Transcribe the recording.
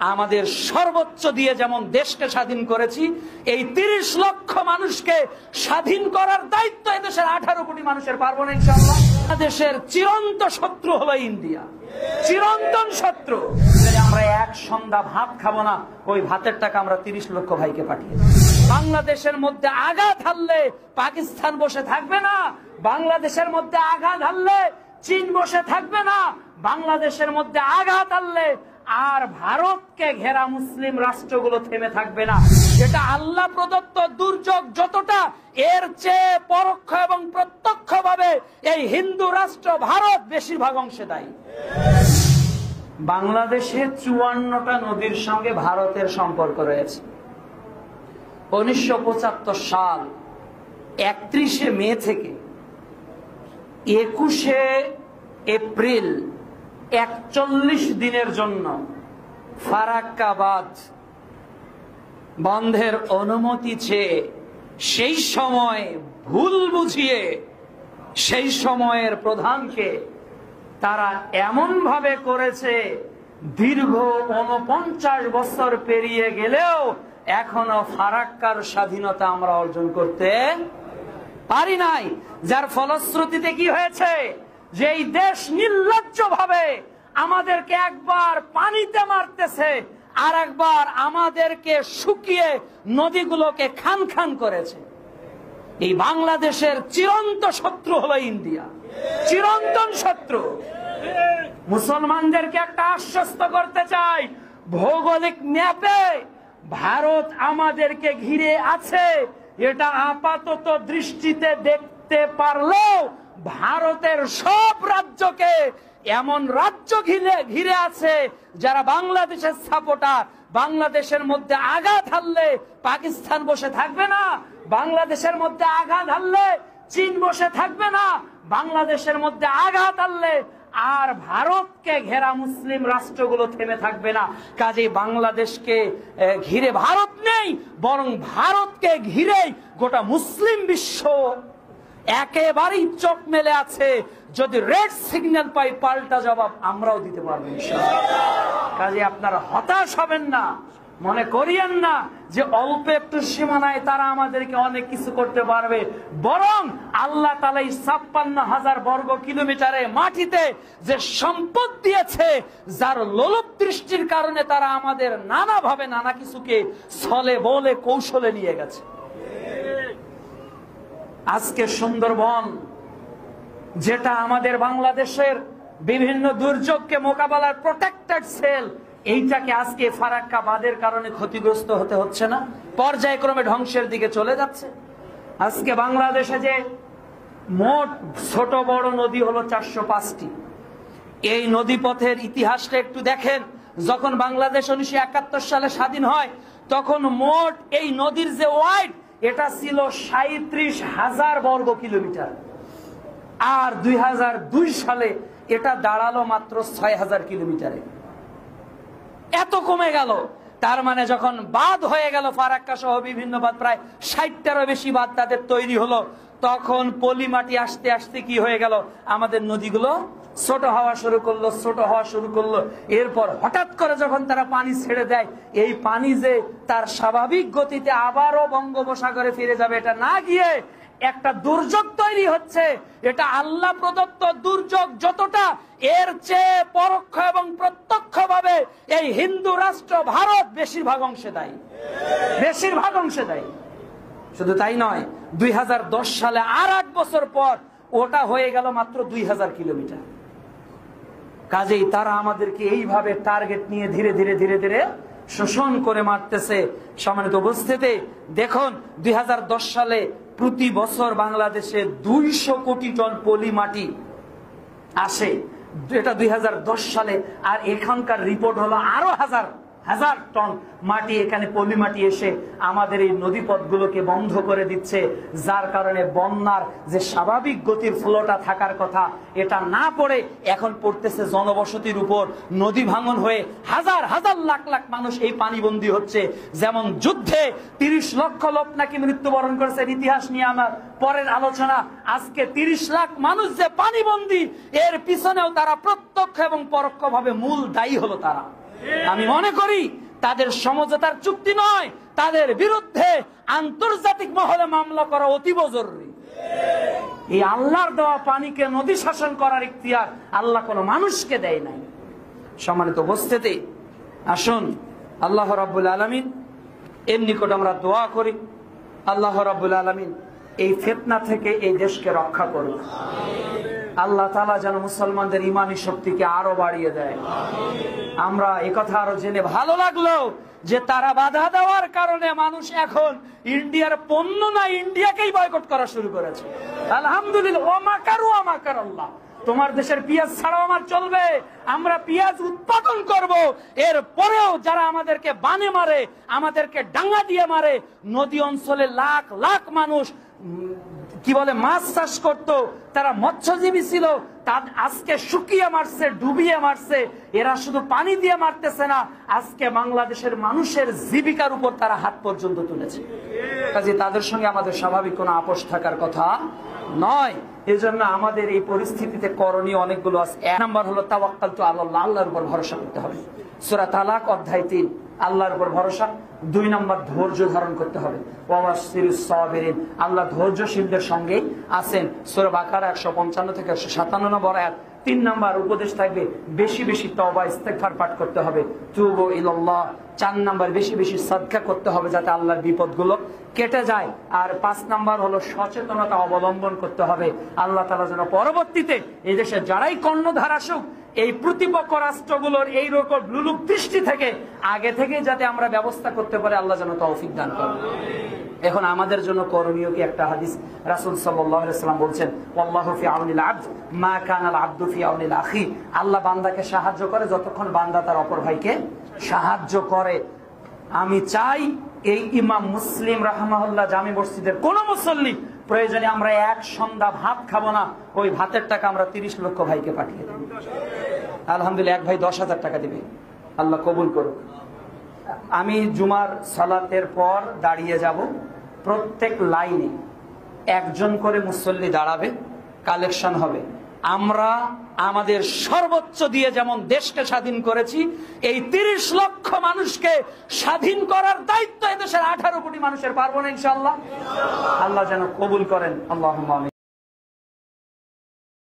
আমাদের সর্বোচ্চ দিয়ে যেমন দেশকে স্বাধীন করেছি, এই ৩০ লক্ষ মানুষকে স্বাধীন করার দায়িত্ব এদেশের ১৮ কোটি মানুষের। পারবো না ইনশাআল্লাহ। দেশের চিরন্ত শত্রু হলো ইন্ডিয়া, চিরন্তন শত্রু। আমরা এক সন্ধ্যা ভাত খাবো না, ওই ভাতের টাকা আমরা ৩০ লক্ষ ভাইকে পাঠিয়ে। বাংলাদেশের মধ্যে আঘাত হানলে পাকিস্তান বসে থাকবে না, বাংলাদেশের মধ্যে আঘাত হানলে চীন বসে থাকবে না, বাংলাদেশের মধ্যে আঘাত হানলে আর ভারতকে ঘেরা মুসলিম রাষ্ট্রগুলো থেমে থাকবে না। যেটা আল্লাহ প্রদত্ত দুর্যোগ যতটা, এর চেয়ে পরোক্ষ এবং প্রত্যক্ষভাবে এই হিন্দু রাষ্ট্র ভারত বেশিরভাগ অংশে দায়ী। বাংলাদেশে ৫৪টা নদীর সঙ্গে ভারতের সম্পর্ক রয়েছে। ১৯৭৫ সাল ৩১শে মে থেকে ২১শে এপ্রিল ৪১ দিনের জন্য ফারাক্কা বাঁধ বন্ধের অনুমতি চেয়ে সেই সময় ভুল বুঝিয়ে সেই সময়ের প্রধানকে তারা এমন ভাবে করেছে, দীর্ঘ ৪৯ বছর পেরিয়ে গেলেও এখনো ফারাক্কার স্বাধীনতা আমরা অর্জন করতে পারি নাই। যার ফলশ্রুতিতে কি হয়েছে, যে এই দেশ নির্লজ্জ ভাবে আমাদেরকে একবার পানিতে মারতেছে, আর একবার আমাদেরকে শুকিয়ে নদীগুলোকে খান খান করেছে। এই বাংলাদেশের চিরন্ত শত্রু হলো ইন্ডিয়া, চিরন্তন শত্রু। মুসলমানদেরকে একটা আশ্বস্ত করতে চাই, ভৌগোলিক ম্যাপে ভারত আমাদেরকে ঘিরে আছে, এটা আপাতত দৃষ্টিতে দেখতে পারলেও ভারতের সব রাজ্যকে এমন রাজ্য ঘিরে আছে যারা বাংলাদেশের সাপোর্টার। বাংলাদেশের মধ্যে আঘাত হানলে পাকিস্তান বসে থাকবে না, বাংলাদেশের মধ্যে আঘাত হানলে চীন বসে থাকবে না, বাংলাদেশের মধ্যে আঘাত হানলে আর ভারতকে ঘেরা মুসলিম রাষ্ট্রগুলো থেমে থাকবে না। কাজেই বাংলাদেশকে ঘিরে ভারত নেই, বরং ভারতকে ঘিরেই গোটা মুসলিম বিশ্ব একেবারেই চোখ মেলে আছে। যদি রেড সিগন্যাল পাই, পাল্টা জবাব আমরাও দিতে পারবো ইনশাআল্লাহ। কাজে আপনারা হতাশ হবেন না, মনে করিয়েন না যে অল্প একটু সীমানায় তারা আমাদেরকে অনেক কিছু করতে পারবে। বরং আল্লাহ তাআলা ৫৬,০০০ বর্গ কিলোমিটারে মাটিতে যে সম্পদ দিয়েছে, যার লোলুপ দৃষ্টির কারণে তারা আমাদের নানাভাবে নানা কিছুকে ছলে বলে কৌশলে নিয়ে গেছে। আজকে সুন্দরবন, যেটা আমাদের বাংলাদেশের বিভিন্ন দুর্যোগকে মোকাবেলার প্রোটেক্টেড সেল, এইটাকে আজকে ফারাক্কা বাঁধের কারণে ক্ষতিগ্রস্ত হতে হচ্ছে না, পর্যায়ক্রমে ধ্বংসের দিকে চলে যাচ্ছে। আজকে বাংলাদেশে যে মোট ছোট বড় নদী হলো ৪০৫টি। এই নদীপথের ইতিহাসটা একটু দেখেন। যখন বাংলাদেশ ১৯৭১ সালে স্বাধীন হয়, তখন মোট এই নদীর যে ওয়াইড, এটা ছিল ৩৭,০০০ বর্গ কিলোমিটার। আর ২০০২ সালে এটা দাঁড়ালো মাত্র ৬,০০০ কিলোমিটারে। এত কমে গেল। তার মানে যখন বাঁধ হয়ে গেল, ফারাক্কা সহ বিভিন্ন বাঁধ, প্রায় ৬০টারও বেশি বাঁধ তাদের তৈরি হলো, তখন পলি মাটি আসতে আসতে কি হয়ে গেল, আমাদের নদীগুলো ছোট হওয়া শুরু করলো, ছোট হওয়া শুরু করলো। এরপর হঠাৎ করে যখন তারা পানি ছেড়ে দেয়, এই পানি যে তার স্বাভাবিক গতিতে আবারও বঙ্গোপসাগরে ফিরে যাবে, এটা না গিয়ে একটা দুর্যোগ তৈরি হচ্ছে। এটা আল্লাহ প্রদত্ত দুর্যোগ যতটা, এর চেয়ে পরোক্ষ এবং প্রত্যক্ষভাবে এই হিন্দু রাষ্ট্র ভারত বেশিরভাগ অংশে দায়ী, বেশিরভাগ অংশে দায়ী। শুধু তাই নয়, ২০১০ সালে আর ৮ বছর পর ওটা হয়ে গেল মাত্র ২০০০ কিলোমিটার। কাজেই তারা আমাদেরকে এইভাবে টার্গেট নিয়ে ধীরে ধীরে ধীরে ধীরে শোষণ করে মারতেছে। সম্মানিত উপস্থিতি, দেখুন ২০১০ সালে প্রতি বছর বাংলাদেশে ২০০ কোটি টন পলি মাটি আসে, এটা ২০১০ সালে। আর এখানকার রিপোর্ট হলো আরো হাজার হাজার টন মাটি, এখানে পলি মাটি এসে আমাদের এই নদীপথগুলোকে বন্ধ করে দিচ্ছে, যার কারণে বন্যার যে স্বাভাবিক গতির ফ্লোটা থাকার কথা, এটা না পড়ে এখন পড়তেছে জনবসতির উপর। নদী ভাঙন হয়ে হাজার হাজার লাখ লাখ মানুষ এই পানিবন্দী হচ্ছে। যেমন যুদ্ধে ৩০ লক্ষ লোক নাকি মৃত্যুবরণ করেছে, ইতিহাস নিয়ে আমার পরের আলোচনা। আজকে ৩০ লাখ মানুষ যে পানিবন্দী, এর পিছনেও তারা প্রত্যক্ষ এবং পরোক্ষভাবে মূল দায়ী হলো তারা। আমি মনে করি তাদের সমঝোতার চুক্তি নয়, তাদের বিরুদ্ধে আন্তর্জাতিক মহলে মামলা করা অতীব জরুরি। এই আল্লাহর দেওয়া পানিকে নদী শাসন করার ইখতিয়ার আল্লাহ কোনো মানুষকে দেয় নাই। সম্মানিত উপস্থিতি, আসুন আল্লাহ রাব্বুল আলামিন এর নিকট আমরা দোয়া করি, আল্লাহ রাব্বুল আলামিন এই ফিতনা থেকে এই দেশকে রক্ষা করুন। আল্লাহ তাআলা যেন মুসলমানদের ঈমানি শক্তিকে আরো বাড়িয়ে দেয়। আমরা একথা আরো জেনে ভালো লাগলো যে তারা বাধা দেওয়ার কারণে মানুষ এখন ইন্ডিয়ার পণ্য না ইন্ডিয়াকেই বয়কট করা শুরু করেছে। আলহামদুলিল্লাহ, ওয়া মাকারু ওয়া মাকার আল্লাহ। তোমার দেশের পেঁয়াজ ছাড়াও আমার চলবে, আমরা পেঁয়াজ উৎপাদন করব। এর পরেও যারা আমাদেরকে বানে মারে, আমাদেরকে ডাঙ্গা দিয়ে মারে, নদী অঞ্চলে লাখ লাখ মানুষ কি বলে মাছ চাষ করত, তারা মৎস্যজীবী ছিল, আজকে শুকিয়ে মারছে, ডুবিয়ে মারছে। এরা শুধু পানি দিয়ে মারতেছে না, আজকে বাংলাদেশের মানুষের জীবিকার উপর তারা হাত পর্যন্ত তুলেছে। কাজে তাদের সঙ্গে আমাদের স্বাভাবিক কোনো আপোষ থাকার কথা নয়। এই জন্য আমাদের এই পরিস্থিতিতে করণীয় অনেকগুলো আছে। এক নম্বর হলো তাওয়াক্কালতু আলাল্লাহ, আল্লাহর উপর ভরসা করতে হবে। সূরা তালাক অধ্যায় 3, আল্লাহর উপর ভরসা। 2 নম্বর ধৈর্য ধারণ করতে হবে। ওয়াবাশশিরিস সাবিরিন, আল্লাহ ধৈর্যশীলদের সঙ্গেই আছেন। সূরা বাকারা 155 থেকে 157 নম্বর আয়াত। 3 নম্বর উপদেশ থাকবে বেশি বেশি তওবা ইস্তেগফার পাঠ করতে হবে, তুবু ইলাল্লাহ। 4 নম্বর বেশি বেশি সাদকা করতে হবে যাতে আল্লাহর বিপদগুলো কেটে যায়। আর 5 নম্বর হলো সচেতনতা অবলম্বন করতে হবে। আল্লাহ তাআলা যেন পরবর্তীতে এই দেশে যারাই কর্ণধার আসুক, এই প্রতিপক্ষ রাষ্ট্রগুলোর এই রকম ব্লুলুক দৃষ্টি থেকে আগে থেকে যাতে আমরা ব্যবস্থা করতে পারি, আল্লাহ যেন তৌফিক দান করেন। এখন আমাদের জন্য করণীয় কি? একটা হাদিস রাসূল সাল্লাল্লাহু আলাইহি ওয়াসাল্লাম বলছেন, ওয়াল্লাহু ফি আউনিল আবদ মা কানাল আবদু ফি আউনিল আখি। আল্লাহ বান্দাকে সাহায্য করে যতক্ষণ বান্দা তার অপর ভাইকে সাহায্য করে। আমি চাই এই ইমাম মুসলিম রাহমাহুল্লাহ জামি মসজিদের কোন মুসল্লি প্রয়োজনে আমরা এক সন্ধ্যা ভাত খাবো না, ওই ভাতের টাকা আমরা 30 লক্ষ ভাইকে পাঠিয়ে দেব। আলহামদুলিল্লাহ, এক ভাই 10,000 টাকা দিবে, আল্লাহ কবুল করুক। আমি জুমার সালাতের পর দাঁড়িয়ে যাব, প্রত্যেক লাইনে একজন করে মুসল্লি দাঁড়াবে, কালেকশন হবে। আমরা আমাদের সর্বোচ্চ দিয়ে যেমন দেশকে স্বাধীন করেছি, এই 30 লক্ষ মানুষকে স্বাধীন করার দায়িত্ব এদেশের 18 কোটি মানুষের। পারবো না ইনশাআল্লাহ? আল্লাহ যেন কবুল করেন। আল্লাহুম্মা আমিন।